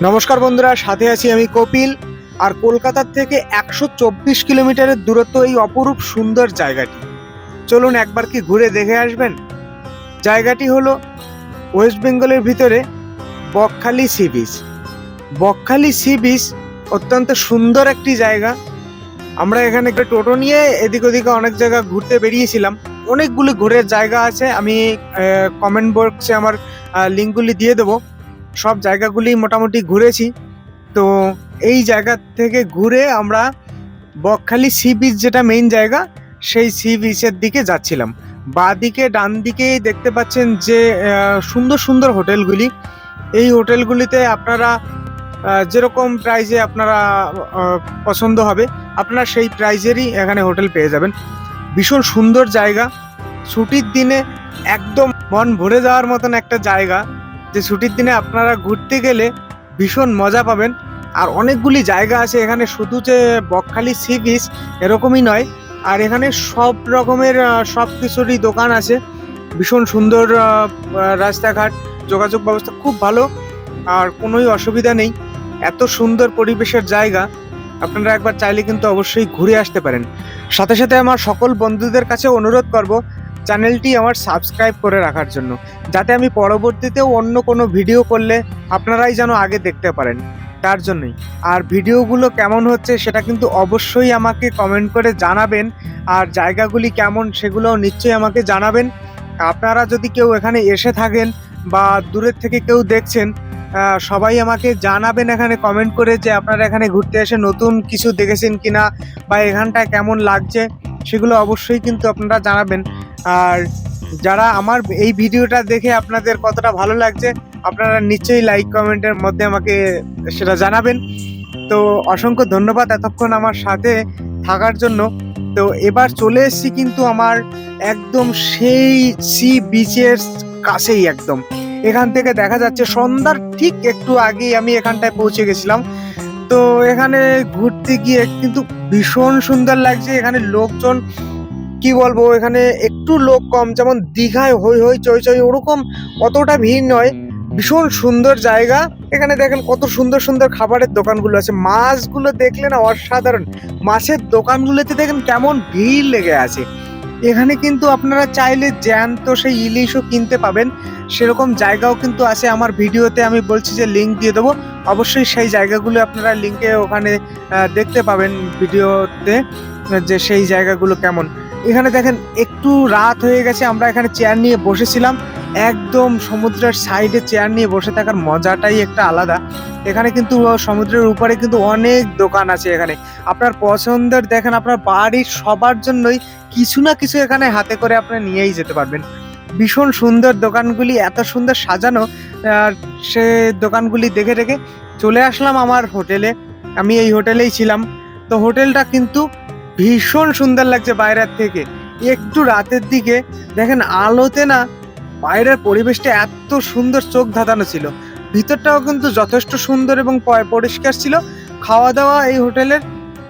নমস্কার বন্ধুরা, সাথে আছি আমি কপিল। আর কলকাতার থেকে 124 কিলোমিটারের দূরত্ব এই অপরূপ সুন্দর জায়গাটি। চলুন একবার কি ঘুরে দেখে আসবেন। জায়গাটি হলো ওয়েস্ট বেঙ্গলের ভিতরে Bakkhali sea beach. Bakkhali sea beach অত্যন্ত সুন্দর একটি জায়গা। আমরা এখানে টোটো নিয়ে এদিক ওদিকে অনেক জায়গা ঘুরতে বেরিয়েছিলাম। অনেকগুলি ঘোরার জায়গা আছে, আমি কমেন্ট বক্সে আমার লিঙ্কগুলি দিয়ে দেবো। সব জায়গাগুলি মোটামুটি ঘুরেছি। তো এই জায়গা থেকে ঘুরে আমরা বকখালি সি বিচ, যেটা মেইন জায়গা, সেই সি বিচের দিকে যাচ্ছিলাম। বাঁ দিকে ডান দিকে দেখতে পাচ্ছেন যে সুন্দর সুন্দর হোটেলগুলি। এই হোটেলগুলিতে আপনারা যেরকম প্রাইজে আপনারা পছন্দ হবে, আপনারা সেই প্রাইজেরই এখানে হোটেল পেয়ে যাবেন। ভীষণ সুন্দর জায়গা, ছুটির দিনে একদম মন ভরে যাওয়ার মতন একটা জায়গা, যে ছুটির দিনে আপনারা ঘুরতে গেলে ভীষণ মজা পাবেন। আর অনেকগুলি জায়গা আছে এখানে, শুধু যে বকখালি সি বিচ এরকমই নয়, আর এখানে সব রকমের সব কিছুরই দোকান আছে। ভীষণ সুন্দর রাস্তাঘাট, যোগাযোগ ব্যবস্থা খুব ভালো, আর কোনোই অসুবিধা নেই। এত সুন্দর পরিবেশের জায়গা, আপনারা একবার চাইলে কিন্তু অবশ্যই ঘুরে আসতে পারেন। সাথে সাথে আমার সকল বন্ধুদের কাছে অনুরোধ করব চ্যানেলটি আমার সাবস্ক্রাইব করে রাখার জন্য, যাতে আমি পরবর্তীতেও অন্য কোনো ভিডিও করলে আপনারাই যেন আগে দেখতে পারেন, তার জন্যই। আর ভিডিওগুলো কেমন হচ্ছে সেটা কিন্তু অবশ্যই আমাকে কমেন্ট করে জানাবেন। আর জায়গাগুলি কেমন সেগুলোও নিশ্চয়ই আমাকে জানাবেন। আপনারা যদি কেউ এখানে এসে থাকেন বা দূরের থেকে কেউ দেখছেন, সবাই আমাকে জানাবেন এখানে কমেন্ট করে যে আপনারা এখানে ঘুরতে এসে নতুন কিছু দেখেছেন কিনা, বা এখানটায় কেমন লাগছে সেগুলো অবশ্যই কিন্তু আপনারা জানাবেন। আর যারা আমার এই ভিডিওটা দেখে আপনাদের কতটা ভালো লাগছে, আপনারা নিশ্চয়ই লাইক কমেন্টের মধ্যে আমাকে সেটা জানাবেন। তো অসংখ্য ধন্যবাদ এতক্ষণ আমার সাথে থাকার জন্য। তো এবার চলে এসেছি কিন্তু আমার একদম সেই সি বিচের কাছেই একদম। এখান থেকে দেখা যাচ্ছে সন্ধ্যার ঠিক একটু আগেই আমি এখানটায় পৌঁছে গেছিলাম। তো এখানে ঘুরতে গিয়ে কিন্তু ভীষণ সুন্দর লাগছে। এখানে লোকজন কি বলবো, এখানে একটু লোক কম, যেমন দীঘায় হই হই চই চই ওরকম অতটা ভিড় নয়। ভীষণ সুন্দর জায়গা। এখানে দেখেন কত সুন্দর সুন্দর খাবারের দোকানগুলো আছে। মাছগুলো দেখলে না অসাধারণ। মাছের দোকানগুলোতে দেখেন কেমন ভিড় লেগে আছে। এখানে কিন্তু আপনারা চাইলে জ্যান্ত সেই ইলিশও কিনতে পাবেন, সেরকম জায়গাও কিন্তু আছে। আমার ভিডিওতে আমি বলছি যে লিঙ্ক দিয়ে দেবো, অবশ্যই সেই জায়গাগুলো আপনারা লিঙ্কে ওখানে দেখতে পাবেন ভিডিওতে, যে সেই জায়গাগুলো কেমন। এখানে দেখেন একটু রাত হয়ে গেছে, আমরা এখানে চেয়ার নিয়ে বসেছিলাম। একদম সমুদ্রের সাইডে চেয়ার নিয়ে বসে থাকার মজাটাই একটা আলাদা। এখানে কিন্তু সমুদ্রের উপরে কিন্তু অনেক দোকান আছে। এখানে আপনার পছন্দের দেখেন, আপনার বাড়ির সবার জন্যই কিছু না কিছু এখানে হাতে করে আপনি নিয়েই যেতে পারবেন। ভীষণ সুন্দর দোকানগুলি, এত সুন্দর সাজানো। সে দোকানগুলি দেখে দেখে চলে আসলাম আমার হোটেলে। আমি এই হোটেলেই ছিলাম। তো হোটেলটা কিন্তু ভীষণ সুন্দর লাগছে বাইরের থেকে। একটু রাতের দিকে দেখেন আলোতে না বাইরের পরিবেশটা এত সুন্দর, চোখ ধাঁধানো ছিল। ভিতরটাও কিন্তু যথেষ্ট সুন্দর এবং পরিষ্কার ছিল। খাওয়া দাওয়া এই হোটেলের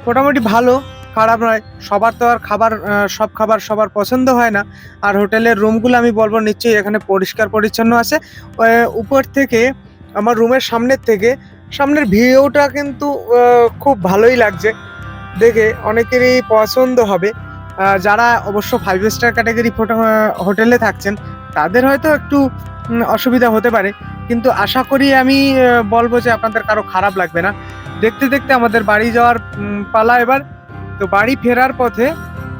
মোটামুটি ভালো, খারাপ নয়। সবার তো আর সব খাবার সবার পছন্দ হয় না। আর হোটেলের রুমগুলো আমি বলবো নিশ্চয়ই এখানে পরিষ্কার পরিচ্ছন্ন আছে। উপর থেকে আমার রুমের সামনের ভিউটা কিন্তু খুব ভালোই লাগছে দেখে, অনেকেরই পছন্দ হবে। যারা অবশ্য 5 স্টার ক্যাটাগরি হোটেলে থাকছেন তাদের হয়তো একটু অসুবিধা হতে পারে, কিন্তু আশা করি আমি বলবো যে আপনাদের কারো খারাপ লাগবে না। দেখতে দেখতে আমাদের বাড়ি যাওয়ার পালা এবার। তো বাড়ি ফেরার পথে,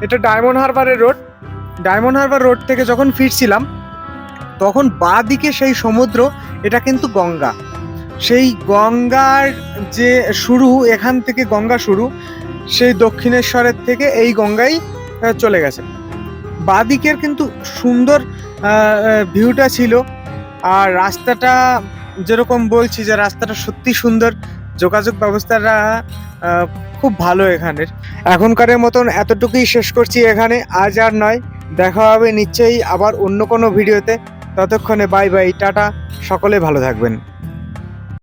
এটা ডায়মন্ড হারবারের রোড। ডায়মন্ড হারবার রোড থেকে যখন ফিরছিলাম তখন বাঁ দিকে সেই সমুদ্র, এটা কিন্তু গঙ্গা। সেই গঙ্গার যে শুরু, এখান থেকে গঙ্গা শুরু, সেই দক্ষিণেশ্বরের থেকে এই গঙ্গাই চলে গেছে। বাঁ দিকের কিন্তু সুন্দর ভিউটা ছিল। আর রাস্তাটা যেরকম বলছি যে রাস্তাটা সত্যি সুন্দর, যোগাযোগ ব্যবস্থাটা খুব ভালো এখানের। এখনকারের মতন এতটুকুই শেষ করছি এখানে, আজ আর নয়। দেখা হবে নিশ্চয়ই আবার অন্য কোনো ভিডিওতে। ততক্ষণে বাই বাই, টাটা, সকলে ভালো থাকবেন।